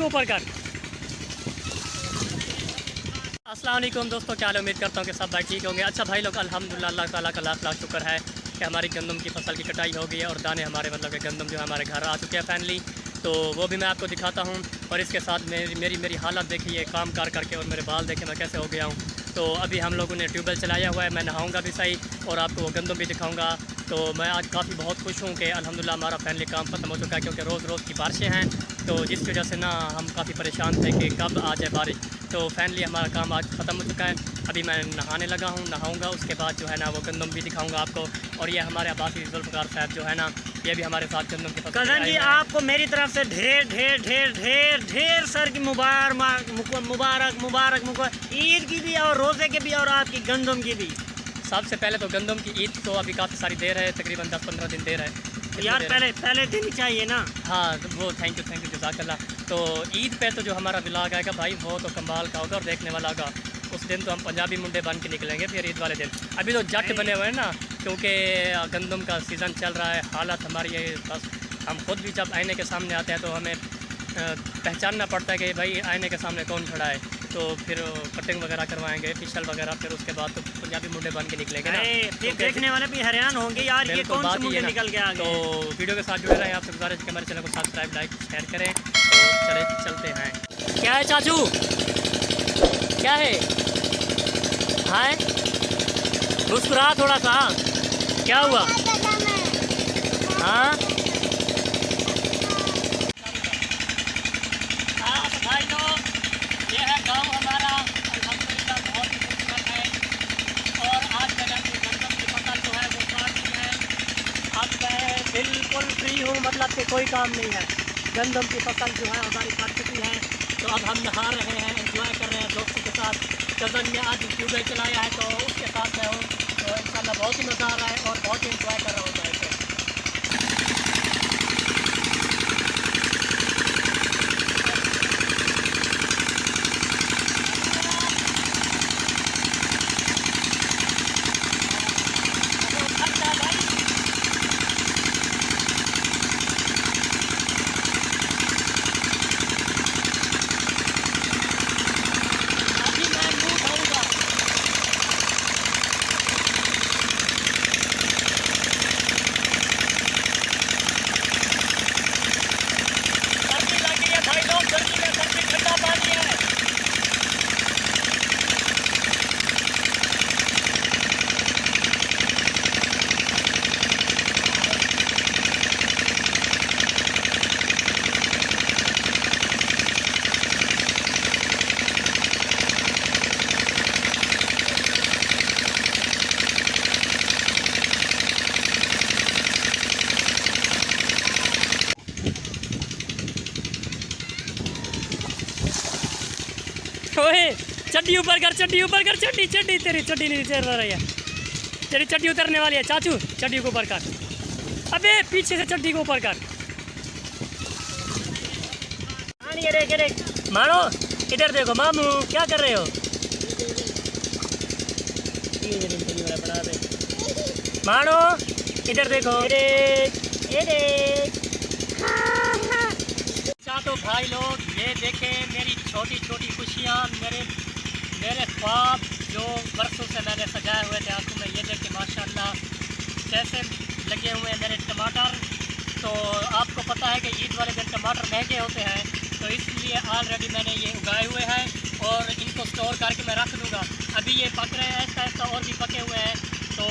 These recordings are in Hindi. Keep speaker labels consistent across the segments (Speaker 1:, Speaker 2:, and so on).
Speaker 1: को ऊपर कर। अस्सलाम वालेकुम दोस्तों, क्या हाल है? उम्मीद करता हूँ कि सब भाई ठीक होंगे। अच्छा भाई लोग, अल्हम्दुलिल्लाह अल्लाह ताला का लाख लाख शुक्र है कि हमारी गंदम की फसल की कटाई हो गई है और दाने हमारे मतलब कि गंदम जो है हमारे घर आ चुके हैं फाइनली। तो वो भी मैं आपको दिखाता हूँ और इसके साथ मेरी हालत देखिए, काम करके और मेरे बाल देखे मैं कैसे हो गया हूँ। तो अभी हम लोगों ने ट्यूबवेल चलाया हुआ है, मैं नहाऊँगा भी सही और आपको वो गंदम भी दिखाऊँगा। तो मैं आज काफ़ी बहुत खुश हूँ कि अल्हम्दुलिल्लाह हमारा फाइनली काम ख़त्म हो चुका है, क्योंकि रोज़ रोज़ की बारिशें हैं तो जिसकी वजह से ना हम काफ़ी परेशान थे कि कब आ जाए बारिश। तो फाइनली हमारा काम आज ख़त्म हो चुका है। अभी मैं नहाने लगा हूँ, नहाऊंगा, उसके बाद जो है ना वो गंदम भी दिखाऊंगा आपको। और ये हमारे अब्बासी जुल्फ़िकार साहब जो है ना, ये भी हमारे साथ गंदम के
Speaker 2: कज़न जी, आपको मेरी तरफ से ढेर ढेर ढेर ढेर ढेर सर की मुबारक ईद की भी और रोज़े के भी और आपकी गंदम की भी।
Speaker 1: सबसे पहले तो गंदम की ईद तो अभी काफ़ी सारी देर है, तकरीबन 10-15 दिन देर है।
Speaker 2: तो यार पहले दिन ही चाहिए ना।
Speaker 1: हाँ तो वो थैंक यू जज़ाकल्लाह। तो ईद पे तो जो हमारा व्लॉग आएगा भाई वो तो कमाल का होगा और देखने वाला होगा। उस दिन तो हम पंजाबी मुंडे बन के निकलेंगे फिर ईद वाले दिन। अभी तो जट बने हुए हैं ना, क्योंकि गंदम का सीज़न चल रहा है। हालत हमारी है बस, हम खुद भी जब आईने के सामने आते हैं तो हमें पहचानना पड़ता है कि भाई आईने के सामने कौन खड़ा है। तो फिर कटिंग वगैरह करवाएंगे, फेशियल वगैरह, फिर उसके बाद तो पंजाबी मुंडे बन के निकलेंगे ना।
Speaker 2: फिर देखने वाले भी हैरान होंगे यार, ये कौन से मुंडे निकल के आ गए।
Speaker 1: तो वीडियो के साथ जुड़े रहें, आपसे गुजारिश है कि हमारे चैनल को सब्सक्राइब, लाइक, शेयर करें। तो चलते हैं। क्या है चाचू, क्या है? हाय, मुस्कुरा थोड़ा सा, क्या हुआ? हाँ भाई लोग, ये है गांव हमारा, अल्हम्दुलिल्लाह बहुत ही खूबसूरत है। और आज मैंने अपनी गंदम की फसल जो है वो काट दी है। अब मैं बिल्कुल फ्री हूँ, मतलब कि कोई काम नहीं है। गंदम की फसल जो है हमारी कट चुकी है। तो अब हम नहा रहे हैं, एंजॉय कर रहे हैं दोस्तों के साथ। कज़न ने आज ट्यूबवेल चलाया है तो उसके साथ मैं हूँ, तो इंशाल्लाह बहुत ही मज़ा आ रहा है और बहुत ही इंजॉय कर रहा हूँ मैं इसे। ओए चड्डी ऊपर कर, चड्डी ऊपर कर, चड्डी तेरी चड्डी नहीं चल रही है, तेरी चड्डी उतरने वाली है चाचू। चड्डी को ऊपर कर, अबे पीछे से चड्डी को ऊपर कर। मानो इधर देखो, मामू क्या कर रहे हो? मानो इधर देखो। तो भाई लोग ये देखें मेरी छोटी छोटी खुशियाँ, मेरे ख्वाब जो बरसों से मैंने सजाए हुए थे आंखों में, ये देखें माशाल्लाह कैसे लगे हुए हैं मेरे टमाटर। तो आपको पता है कि ईद वाले दिन टमाटर महंगे होते हैं, तो इसलिए ऑलरेडी मैंने ये उगाए हुए हैं और इनको स्टोर करके मैं रख दूँगा। अभी ये पक रहे हैं ऐसा और भी पके हुए हैं, तो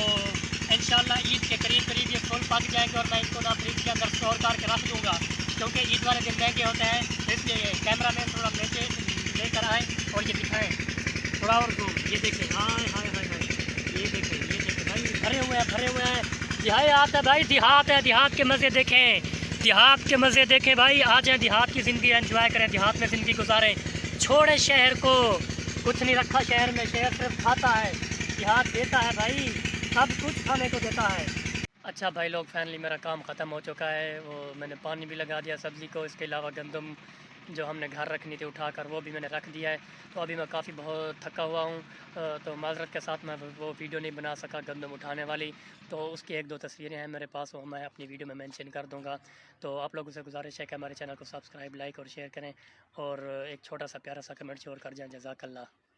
Speaker 1: इंशाल्लाह ईद के करीब ये फुल पक जाएंगे और मैं इनको ना फ्रिज के अंदर स्टोर करके रख दूँगा, क्योंकि ईद वाले दिन महंगे होते हैं। इसलिए कैमरा मैन थोड़ा लेकर आए और ये दिखाएं थोड़ा और दूर। ये देखें, हाय हाय हाय हाय, ये देखें भाई, भरे हुए हैं। देहात है भाई, देहात है, देहात के मज़े देखें, देहात के मज़े देखें भाई। आ जाएँ देहात की ज़िंदगी एंजॉय करें, देहात में ज़िंदगी गुजारें, छोड़े शहर को। कुछ नहीं रखा शहर में, शहर सिर्फ खाता है, देहात देता है भाई, सब कुछ खाने को देता है। अच्छा भाई लोग, फाइनली मेरा काम ख़त्म हो चुका है। वो मैंने पानी भी लगा दिया सब्ज़ी को, इसके अलावा गंदम जो हमने घर रखनी थी उठाकर वो भी मैंने रख दिया है। तो अभी मैं काफ़ी बहुत थका हुआ हूँ, तो माज़रत के साथ मैं वो वीडियो नहीं बना सका गंदम उठाने वाली। तो उसकी 1-2 तस्वीरें हैं मेरे पास, वो मैं अपनी वीडियो में मेंशन कर दूँगा। तो आप लोगों से गुजारिश है कि हमारे चैनल को सब्सक्राइब, लाइक और शेयर करें, और एक छोटा सा प्यारा सा कमेंट और कर जाएँ। जज़ाकल्लाह।